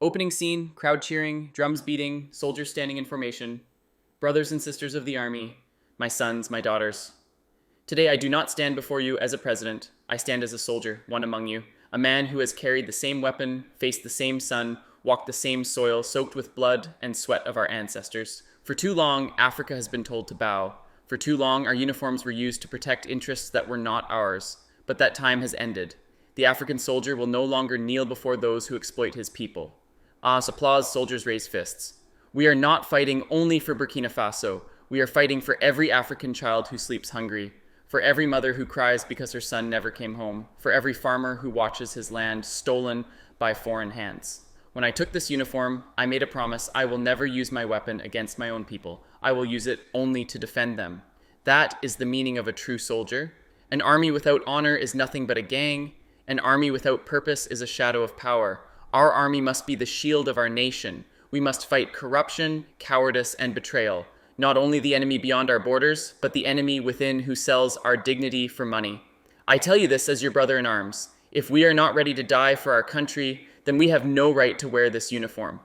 Opening scene, crowd cheering, drums beating, soldiers standing in formation. Brothers and sisters of the army, my sons, my daughters. Today I do not stand before you as a president. I stand as a soldier, one among you, a man who has carried the same weapon, faced the same sun, walked the same soil, soaked with blood and sweat of our ancestors. For too long, Africa has been told to bow. For too long, our uniforms were used to protect interests that were not ours. But that time has ended. The African soldier will no longer kneel before those who exploit his people. Applause, soldiers raise fists. We are not fighting only for Burkina Faso. We are fighting for every African child who sleeps hungry, for every mother who cries because her son never came home, for every farmer who watches his land stolen by foreign hands. When I took this uniform, I made a promise I will never use my weapon against my own people. I will use it only to defend them. That is the meaning of a true soldier. An army without honor is nothing but a gang. An army without purpose is a shadow of power. Our army must be the shield of our nation. We must fight corruption, cowardice, and betrayal. Not only the enemy beyond our borders, but the enemy within who sells our dignity for money. I tell you this as your brother in arms. If we are not ready to die for our country, then we have no right to wear this uniform.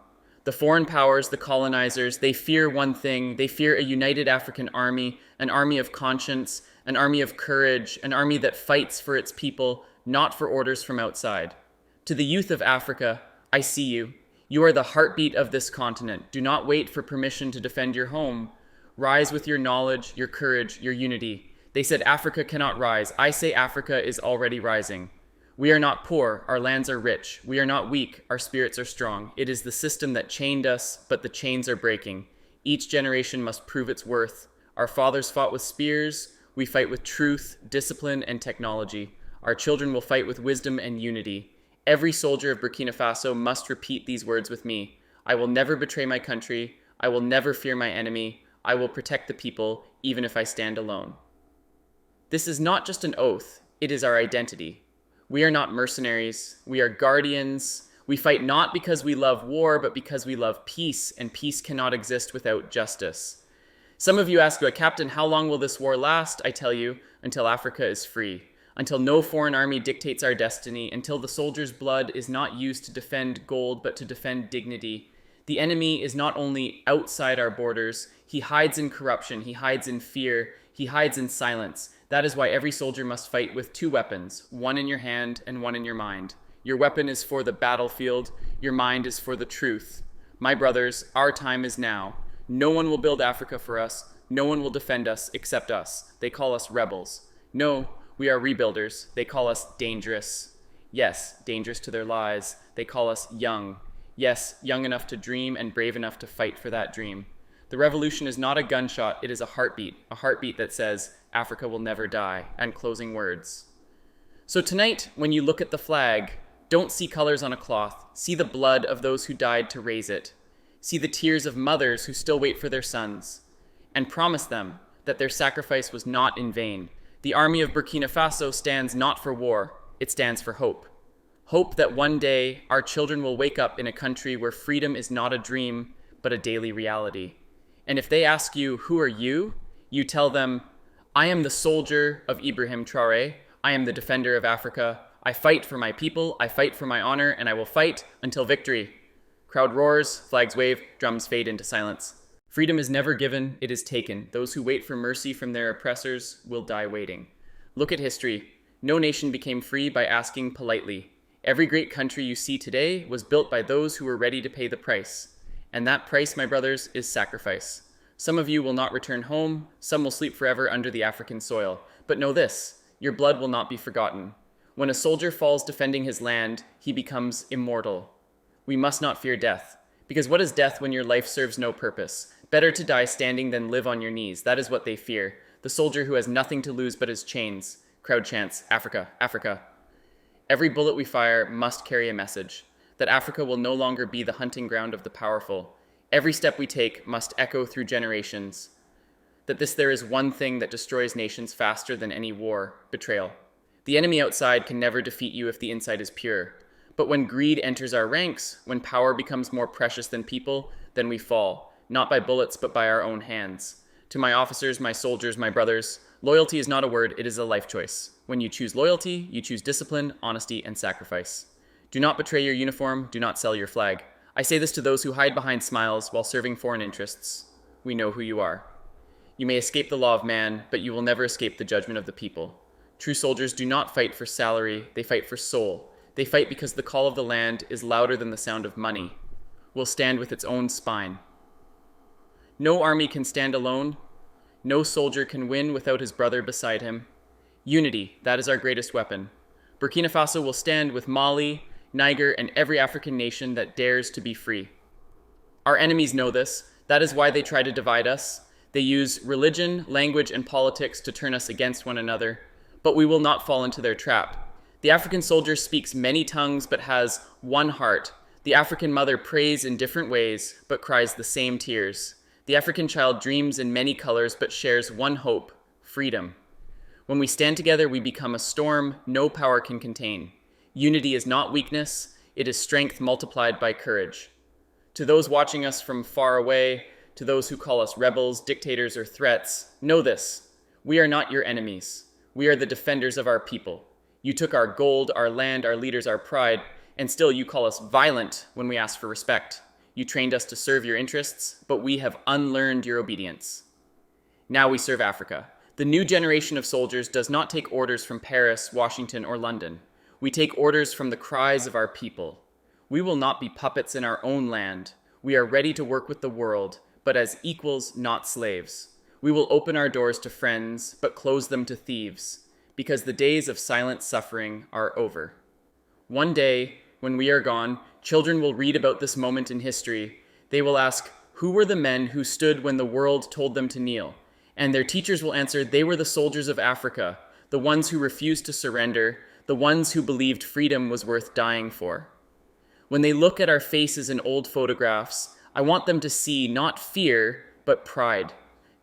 The foreign powers, the colonizers, they fear one thing. They fear a united African army, an army of conscience, an army of courage, an army that fights for its people, not for orders from outside. To the youth of Africa, I see you. You are the heartbeat of this continent. Do not wait for permission to defend your home. Rise with your knowledge, your courage, your unity. They said Africa cannot rise. I say Africa is already rising. We are not poor, our lands are rich. We are not weak, our spirits are strong. It is the system that chained us, but the chains are breaking. Each generation must prove its worth. Our fathers fought with spears. We fight with truth, discipline, and technology. Our children will fight with wisdom and unity. Every soldier of Burkina Faso must repeat these words with me. I will never betray my country. I will never fear my enemy. I will protect the people, even if I stand alone. This is not just an oath. It is our identity. We are not mercenaries. We are guardians. We fight not because we love war, but because we love peace, and peace cannot exist without justice. Some of you ask, Captain, how long will this war last? I tell you, until Africa is free. Until no foreign army dictates our destiny, until the soldier's blood is not used to defend gold, but to defend dignity. The enemy is not only outside our borders, he hides in corruption, he hides in fear, he hides in silence. That is why every soldier must fight with two weapons, one in your hand and one in your mind. Your weapon is for the battlefield, your mind is for the truth. My brothers, our time is now. No one will build Africa for us, no one will defend us except us. They call us rebels. No, we are rebuilders. They call us dangerous. Yes, dangerous to their lives. They call us young. Yes, young enough to dream and brave enough to fight for that dream. The revolution is not a gunshot, it is a heartbeat that says, Africa will never die, and closing words. So tonight, when you look at the flag, don't see colors on a cloth. See the blood of those who died to raise it. See the tears of mothers who still wait for their sons. And promise them that their sacrifice was not in vain. The army of Burkina Faso stands not for war, it stands for hope. Hope that one day our children will wake up in a country where freedom is not a dream, but a daily reality. And if they ask you, who are you? You tell them, I am the soldier of Ibrahim Traoré. I am the defender of Africa. I fight for my people, I fight for my honor, and I will fight until victory. Crowd roars, flags wave, drums fade into silence. Freedom is never given, it is taken. Those who wait for mercy from their oppressors will die waiting. Look at history. No nation became free by asking politely. Every great country you see today was built by those who were ready to pay the price. And that price, my brothers, is sacrifice. Some of you will not return home, some will sleep forever under the African soil. But know this, your blood will not be forgotten. When a soldier falls defending his land, he becomes immortal. We must not fear death. Because what is death when your life serves no purpose? Better to die standing than live on your knees. That is what they fear. The soldier who has nothing to lose but his chains. Crowd chants, Africa, Africa. Every bullet we fire must carry a message. That Africa will no longer be the hunting ground of the powerful. Every step we take must echo through generations. That there is one thing that destroys nations faster than any war, betrayal. The enemy outside can never defeat you if the inside is pure. But when greed enters our ranks, when power becomes more precious than people, then we fall, not by bullets, but by our own hands. To my officers, my soldiers, my brothers, loyalty is not a word, it is a life choice. When you choose loyalty, you choose discipline, honesty, and sacrifice. Do not betray your uniform, do not sell your flag. I say this to those who hide behind smiles while serving foreign interests. We know who you are. You may escape the law of man, but you will never escape the judgment of the people. True soldiers do not fight for salary, they fight for soul. They fight because the call of the land is louder than the sound of money. Will stand with its own spine. No army can stand alone. No soldier can win without his brother beside him. Unity, that is our greatest weapon. Burkina Faso will stand with Mali, Niger, and every African nation that dares to be free. Our enemies know this. That is why they try to divide us. They use religion, language, and politics to turn us against one another. But we will not fall into their trap. The African soldier speaks many tongues but has one heart. The African mother prays in different ways but cries the same tears. The African child dreams in many colors but shares one hope, freedom. When we stand together, we become a storm no power can contain. Unity is not weakness, it is strength multiplied by courage. To those watching us from far away, to those who call us rebels, dictators, or threats, know this: we are not your enemies. We are the defenders of our people. You took our gold, our land, our leaders, our pride, and still you call us violent when we ask for respect. You trained us to serve your interests, but we have unlearned your obedience. Now we serve Africa. The new generation of soldiers does not take orders from Paris, Washington, or London. We take orders from the cries of our people. We will not be puppets in our own land. We are ready to work with the world, but as equals, not slaves. We will open our doors to friends, but close them to thieves, because the days of silent suffering are over. One day, when we are gone, children will read about this moment in history. They will ask, who were the men who stood when the world told them to kneel? And their teachers will answer, they were the soldiers of Africa, the ones who refused to surrender, the ones who believed freedom was worth dying for. When they look at our faces in old photographs, I want them to see not fear, but pride.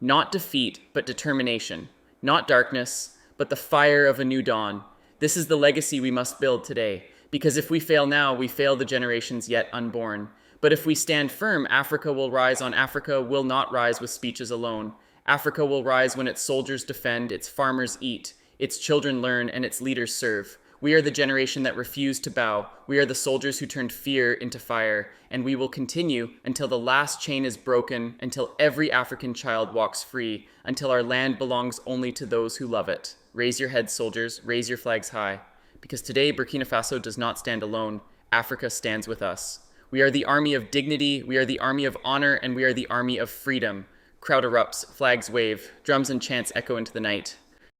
Not defeat, but determination. Not darkness, but the fire of a new dawn. This is the legacy we must build today, because if we fail now, we fail the generations yet unborn. But if we stand firm, Africa will rise on Africa will not rise with speeches alone. Africa will rise when its soldiers defend, its farmers eat, its children learn, and its leaders serve. We are the generation that refused to bow. We are the soldiers who turned fear into fire, and we will continue until the last chain is broken, until every African child walks free, until our land belongs only to those who love it. Raise your heads, soldiers, raise your flags high, because today Burkina Faso does not stand alone. Africa stands with us. We are the army of dignity, we are the army of honor, and we are the army of freedom. Crowd erupts, flags wave, drums and chants echo into the night.